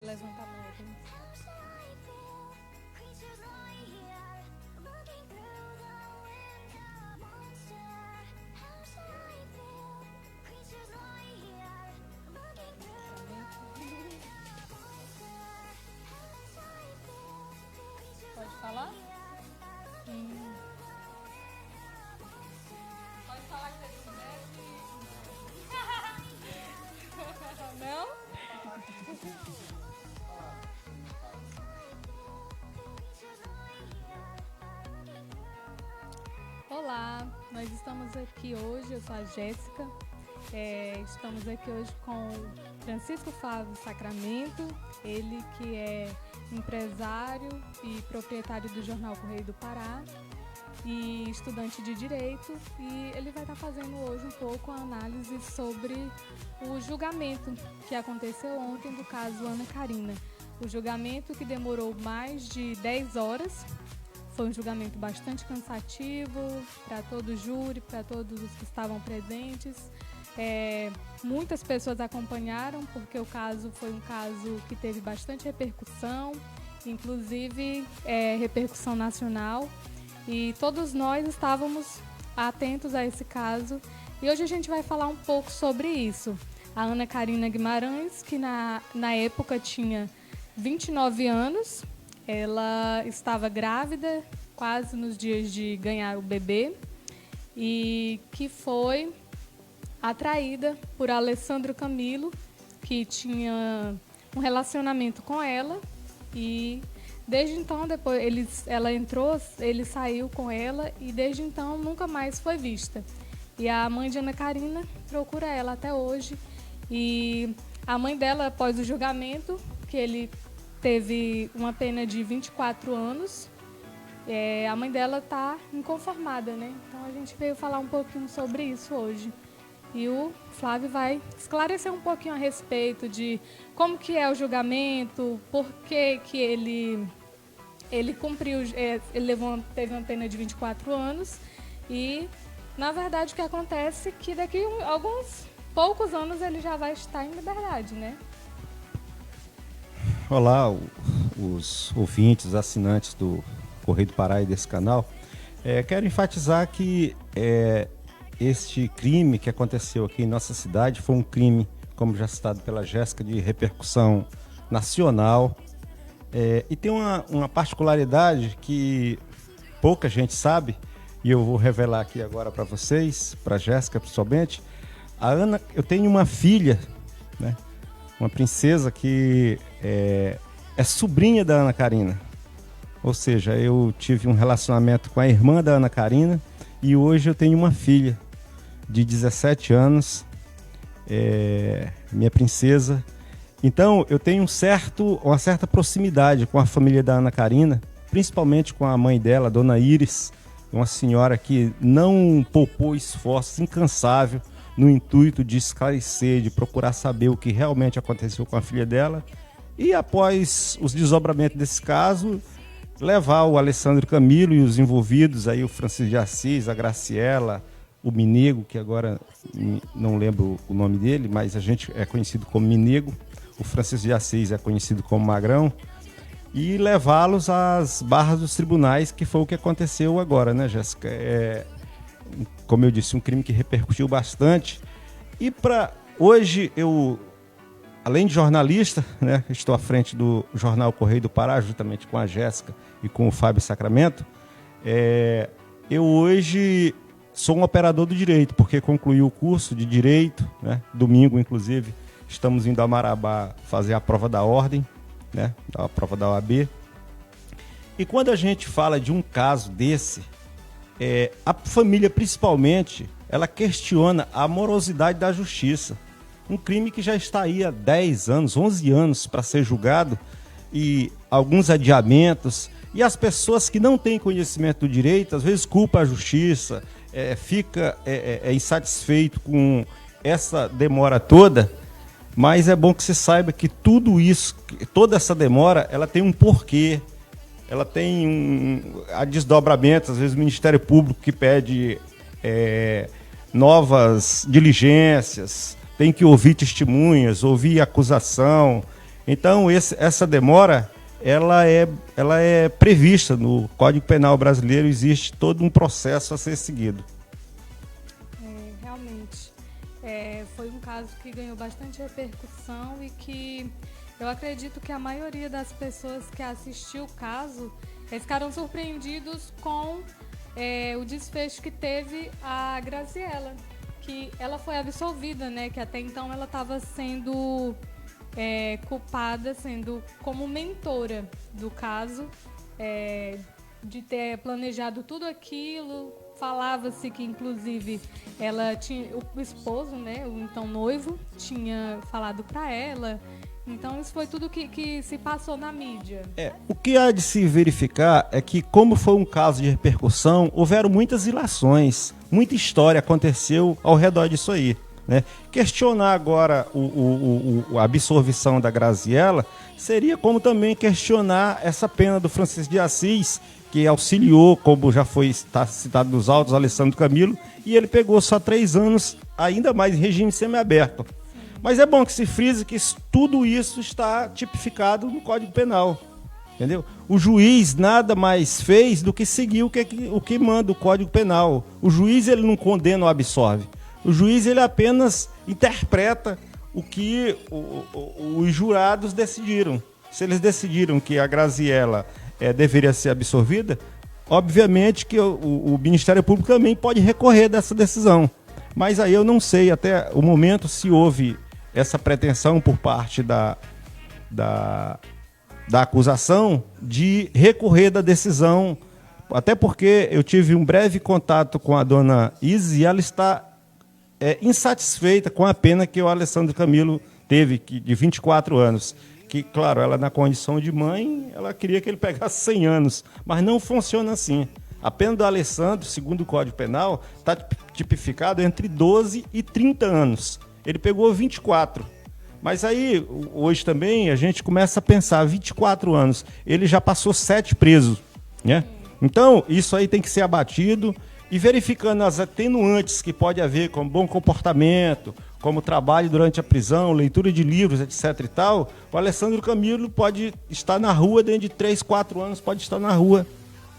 Levanta a mão aqui. Pode falar? Pode falar que você quiser. Não? Olá, nós estamos aqui hoje, eu sou a Jéssica, estamos aqui hoje com o Francisco Flávio Sacramento, ele que é empresário e proprietário do jornal Correio do Pará e estudante de Direito, e ele vai estar fazendo hoje um pouco a análise sobre o julgamento que aconteceu ontem do caso Ana Karina. O julgamento que demorou mais de 10 horas. Foi um julgamento bastante cansativo para todo o júri, para todos os que estavam presentes. Muitas pessoas acompanharam, porque o caso foi um caso que teve bastante repercussão, inclusive repercussão nacional. E todos nós estávamos atentos a esse caso. E hoje a gente vai falar um pouco sobre isso. A Ana Karina Guimarães, que na época tinha 29 anos, ela estava grávida, quase nos dias de ganhar o bebê, e que foi atraída por Alessandro Camilo, que tinha um relacionamento com ela, e desde então, depois ela entrou, ele saiu com ela, e desde então nunca mais foi vista. E a mãe de Ana Karina procura ela até hoje, e a mãe dela, após o julgamento, que ele teve uma pena de 24 anos. A mãe dela está inconformada, né? Então a gente veio falar um pouquinho sobre isso hoje. E o Flávio vai esclarecer um pouquinho a respeito de como que é o julgamento, por que que ele cumpriu, teve uma pena de 24 anos. E, na verdade, o que acontece é que daqui a alguns poucos anos ele já vai estar em liberdade, né? Olá, os ouvintes, os assinantes do Correio do Pará e desse canal. Quero enfatizar que este crime que aconteceu aqui em nossa cidade foi um crime, como já citado pela Jéssica, de repercussão nacional. E tem uma particularidade que pouca gente sabe, e eu vou revelar aqui agora para vocês, para a Jéssica principalmente. A Ana, eu tenho uma filha, né? Uma princesa que é sobrinha da Ana Karina. Ou seja, eu tive um relacionamento com a irmã da Ana Karina e hoje eu tenho uma filha de 17 anos, minha princesa. Então, eu tenho uma certa proximidade com a família da Ana Karina, principalmente com a mãe dela, Dona Iris, uma senhora que não poupou esforços, incansável, no intuito de esclarecer, de procurar saber o que realmente aconteceu com a filha dela. E após os desdobramentos desse caso, levar o Alessandro Camilo e os envolvidos, aí o Francisco de Assis, a Graciela, o Minego, que agora não lembro o nome dele, mas a gente é conhecido como Minego, o Francisco de Assis é conhecido como Magrão, e levá-los às barras dos tribunais, que foi o que aconteceu agora, né, Jéssica? Como eu disse, um crime que repercutiu bastante. E hoje eu, além de jornalista, né, estou à frente do jornal Correio do Pará, juntamente com a Jéssica e com o Fábio Sacramento. Eu hoje sou um operador do direito, porque concluí o curso de direito, né? Domingo, inclusive, estamos indo a Marabá fazer a prova da ordem, né? A prova da OAB. E quando a gente fala de um caso desse, a família, principalmente, ela questiona a morosidade da justiça. Um crime que já está aí há 10 anos, 11 anos para ser julgado, e alguns adiamentos. E as pessoas que não têm conhecimento do direito, às vezes culpam a justiça, fica insatisfeito com essa demora toda, mas é bom que você saiba que tudo isso, toda essa demora, ela tem um porquê. Ela tem desdobramentos, às vezes o Ministério Público que pede novas diligências, tem que ouvir testemunhas, ouvir acusação. Então, essa demora, ela é prevista no Código Penal brasileiro, existe todo um processo a ser seguido. Realmente, foi um caso que ganhou bastante repercussão e que eu acredito que a maioria das pessoas que assistiu o caso ficaram surpreendidos com o desfecho que teve a Graziella, que ela foi absolvida, né? Que até então ela estava sendo culpada, sendo como mentora do caso, de ter planejado tudo aquilo. Falava-se que, inclusive, ela tinha o esposo, né? O então noivo, tinha falado para ela. Então, isso foi tudo que se passou na mídia. O que há de se verificar é que, como foi um caso de repercussão, houveram muitas ilações, muita história aconteceu ao redor disso aí, né? Questionar agora a absolvição da Graziella seria como também questionar essa pena do Francisco de Assis, que auxiliou, como já está citado nos autos, Alessandro Camilo, e ele pegou só 3 anos, ainda mais em regime semiaberto. Mas é bom que se frise que tudo isso está tipificado no Código Penal, entendeu? O juiz nada mais fez do que seguir o que manda o Código Penal. O juiz ele não condena ou absolve. O juiz ele apenas interpreta o que os jurados decidiram. Se eles decidiram que a Graziella deveria ser absolvida, obviamente que o Ministério Público também pode recorrer dessa decisão. Mas aí eu não sei até o momento se houve essa pretensão por parte da acusação de recorrer da decisão, até porque eu tive um breve contato com a dona Isis e ela está insatisfeita com a pena que o Alessandro Camilo teve, de 24 anos. Que, claro, ela na condição de mãe, ela queria que ele pegasse 100 anos, mas não funciona assim. A pena do Alessandro, segundo o Código Penal, está tipificado entre 12 e 30 anos. Ele pegou 24. Mas aí, hoje também, a gente começa a pensar, 24 anos, ele já passou 7 presos, né? Então, isso aí tem que ser abatido e verificando as atenuantes que pode haver, como bom comportamento, como trabalho durante a prisão, leitura de livros, etc. e tal, o Alessandro Camilo pode estar na rua dentro de 3, 4 anos, pode estar na rua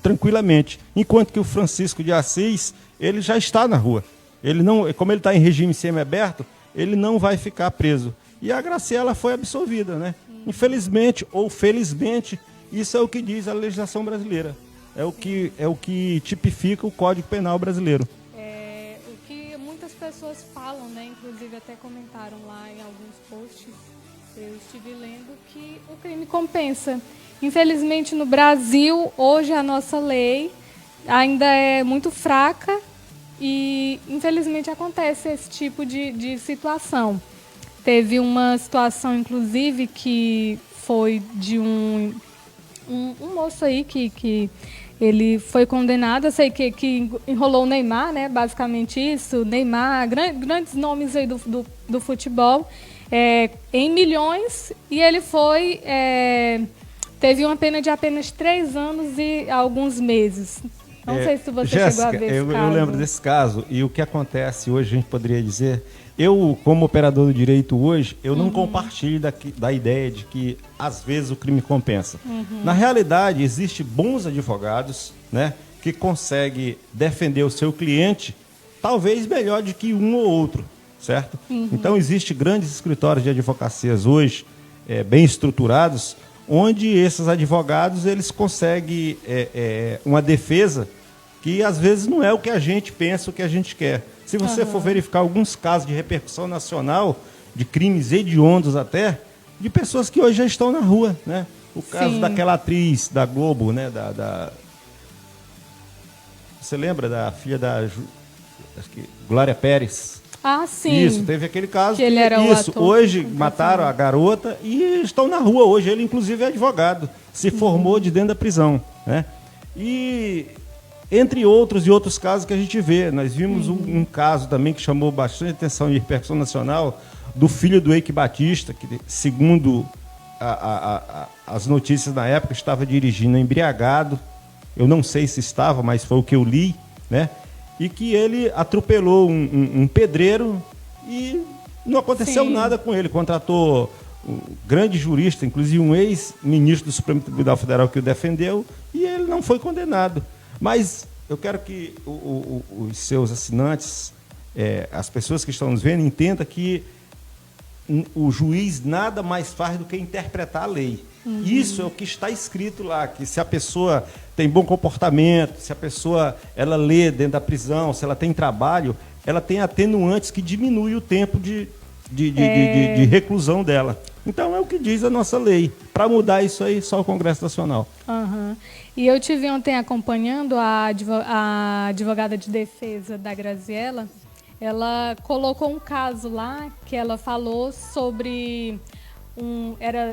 tranquilamente. Enquanto que o Francisco de Assis, ele já está na rua. Ele não, como ele está em regime semiaberto, ele não vai ficar preso. E a Graziella foi absolvida, né? Infelizmente ou felizmente, isso é o que diz a legislação brasileira. É o que tipifica o Código Penal brasileiro. O que muitas pessoas falam, né? Inclusive até comentaram lá em alguns posts, eu estive lendo que o crime compensa. Infelizmente no Brasil, hoje a nossa lei ainda é muito fraca e infelizmente acontece esse tipo de situação. Teve uma situação, inclusive, que foi de um moço aí que ele foi condenado, eu sei que enrolou o Neymar, né? Basicamente isso, Neymar, grandes nomes aí do futebol, em milhões, e ele teve uma pena de apenas 3 anos e alguns meses. Não sei se você Jéssica, chegou a ver esse caso. Eu lembro desse caso, e o que acontece hoje, a gente poderia dizer, eu, como operador do direito hoje, eu não compartilho da ideia de que, às vezes, o crime compensa. Na realidade, existem bons advogados, né, que conseguem defender o seu cliente, talvez melhor do que um ou outro, certo? Então, existem grandes escritórios de advocacias hoje, bem estruturados, onde esses advogados eles conseguem uma defesa que, às vezes, não é o que a gente pensa, o que a gente quer. Se você for verificar alguns casos de repercussão nacional, de crimes hediondos até, de pessoas que hoje já estão na rua, né? O caso daquela atriz da Globo, né? Você lembra da filha acho que Glória Pérez? Ah, sim. Isso, teve aquele caso. Que ele era o ator. Hoje mataram a garota e estão na rua hoje. Ele, inclusive, é advogado. Se formou de dentro da prisão, né? E entre outros e outros casos que a gente vê. Nós vimos um caso também que chamou bastante atenção e repercussão nacional, do filho do Eike Batista, que, segundo as notícias na época, estava dirigindo embriagado. Eu não sei se estava, mas foi o que eu li, né? E que ele atropelou um pedreiro e não aconteceu nada com ele. Contratou grande jurista, inclusive um ex-ministro do Supremo Tribunal Federal que o defendeu, e ele não foi condenado. Mas eu quero que os seus assinantes, as pessoas que estão nos vendo, entendam que o juiz nada mais faz do que interpretar a lei. Isso é o que está escrito lá, que se a pessoa tem bom comportamento, se a pessoa ela lê dentro da prisão, se ela tem trabalho, ela tem atenuantes que diminuem o tempo de reclusão dela. Então é o que diz a nossa lei. Para mudar isso aí, só o Congresso Nacional. E eu tive ontem acompanhando a advogada de defesa da Graziella. Ela colocou um caso lá que ela falou sobre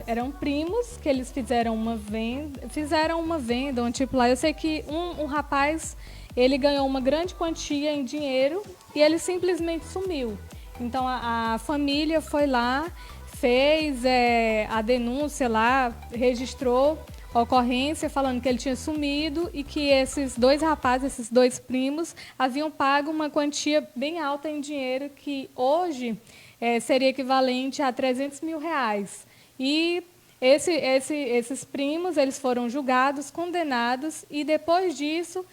eram primos que eles fizeram uma venda, um tipo lá. Eu sei que um rapaz, ele ganhou uma grande quantia em dinheiro e ele simplesmente sumiu. Então a família foi lá, fez a denúncia lá, registrou a ocorrência falando que ele tinha sumido e que esses dois rapazes, esses dois primos, haviam pago uma quantia bem alta em dinheiro que hoje seria equivalente a R$300 mil. E esses primos, eles foram julgados, condenados, e depois disso,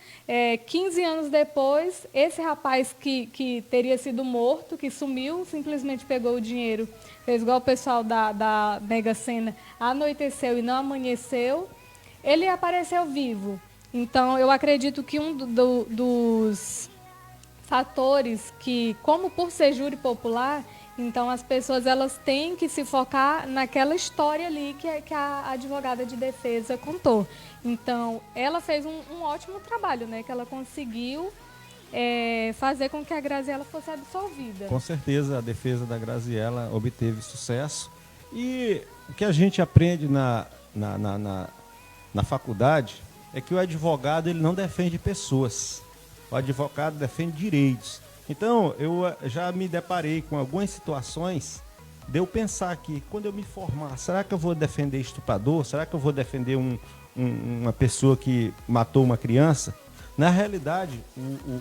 15 anos depois, esse rapaz que teria sido morto, que sumiu, simplesmente pegou o dinheiro, fez igual o pessoal da Mega Sena, anoiteceu e não amanheceu, ele apareceu vivo. Então, eu acredito que um dos fatores que, como por ser júri popular, então as pessoas elas têm que se focar naquela história ali que a advogada de defesa contou. Então, ela fez um ótimo trabalho, né? Que ela conseguiu fazer com que a Graziella fosse absolvida. Com certeza, a defesa da Graziella obteve sucesso. E o que a gente aprende na faculdade é que o advogado ele não defende pessoas. O advogado defende direitos. Então, eu já me deparei com algumas situações de eu pensar que, quando eu me formar, será que eu vou defender estuprador? Será que eu vou defender uma pessoa que matou uma criança? Na realidade,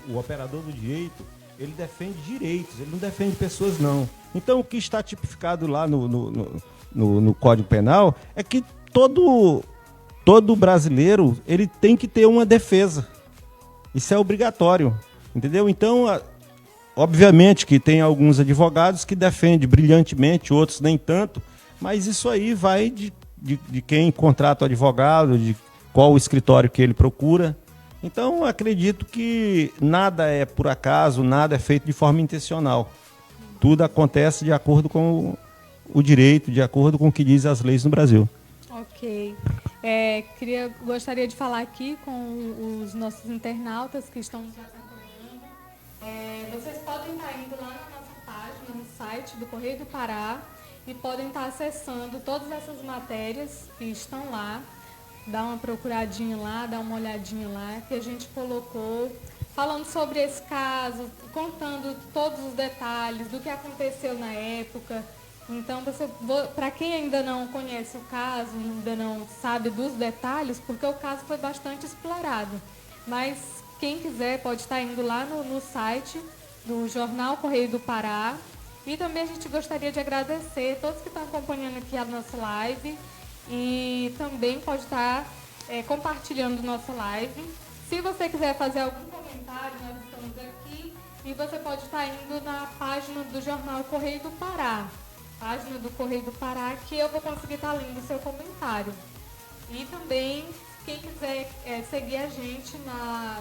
o operador do direito, ele defende direitos, ele não defende pessoas, não. Então, o que está tipificado lá no Código Penal é que todo brasileiro ele tem que ter uma defesa. Isso é obrigatório, entendeu? Então, obviamente que tem alguns advogados que defendem brilhantemente, outros nem tanto, mas isso aí vai de quem contrata o advogado, de qual o escritório que ele procura. Então, acredito que nada é por acaso, nada é feito de forma intencional. Tudo acontece de acordo com o direito, de acordo com o que diz as leis no Brasil. Ok. Gostaria de falar aqui com os nossos internautas que estão nos acompanhando. Vocês podem estar indo lá na nossa página, no site do Correio do Pará, e podem estar acessando todas essas matérias que estão lá. Dá uma procuradinha lá, dá uma olhadinha lá, que a gente colocou, falando sobre esse caso, contando todos os detalhes do que aconteceu na época. Então, para quem ainda não conhece o caso, ainda não sabe dos detalhes, porque o caso foi bastante explorado, mas quem quiser pode estar indo lá no site do Jornal Correio do Pará. E também a gente gostaria de agradecer a todos que estão acompanhando aqui a nossa live. E também pode estar compartilhando nossa live. Se você quiser fazer algum comentário, nós estamos aqui. E você pode estar indo na página do Jornal Correio do Pará. Página do Correio do Pará, que eu vou conseguir estar lendo o seu comentário. E também, quem quiser seguir a gente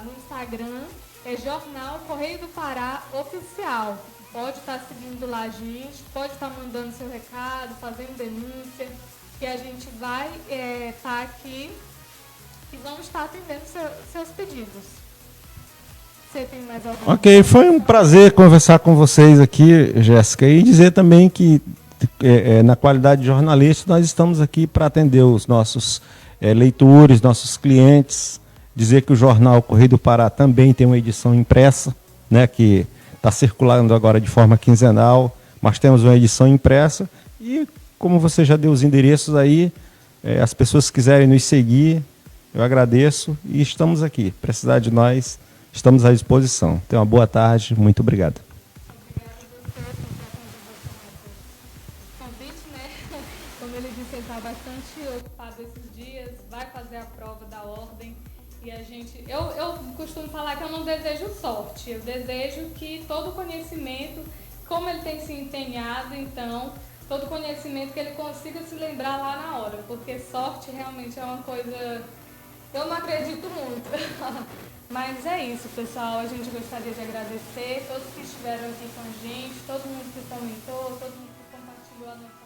no Instagram, é Jornal Correio do Pará Oficial. Pode estar seguindo lá a gente, pode estar mandando seu recado, fazendo denúncia, que a gente vai estar aqui e vamos estar atendendo seus pedidos. Você tem mais alguma Ok, foi um prazer conversar com vocês aqui, Jéssica, e dizer também que na qualidade de jornalista nós estamos aqui para atender os nossos leitores, nossos clientes, dizer que o jornal Correio do Pará também tem uma edição impressa, né, que está circulando agora de forma quinzenal, mas temos uma edição impressa e, como você já deu os endereços aí, as pessoas que quiserem nos seguir, eu agradeço e estamos aqui. Precisar de nós, estamos à disposição. Tenha uma boa tarde, muito obrigado. convite, né? preparado esses dias, vai fazer a prova da ordem. E a gente, eu costumo falar que eu não desejo sorte, eu desejo que todo conhecimento, como ele tem se empenhado, então, todo conhecimento que ele consiga se lembrar lá na hora, porque sorte realmente é uma coisa, eu não acredito muito. Mas é isso, pessoal, a gente gostaria de agradecer todos que estiveram aqui com a gente, todo mundo que comentou, todo mundo que compartilhou a notícia.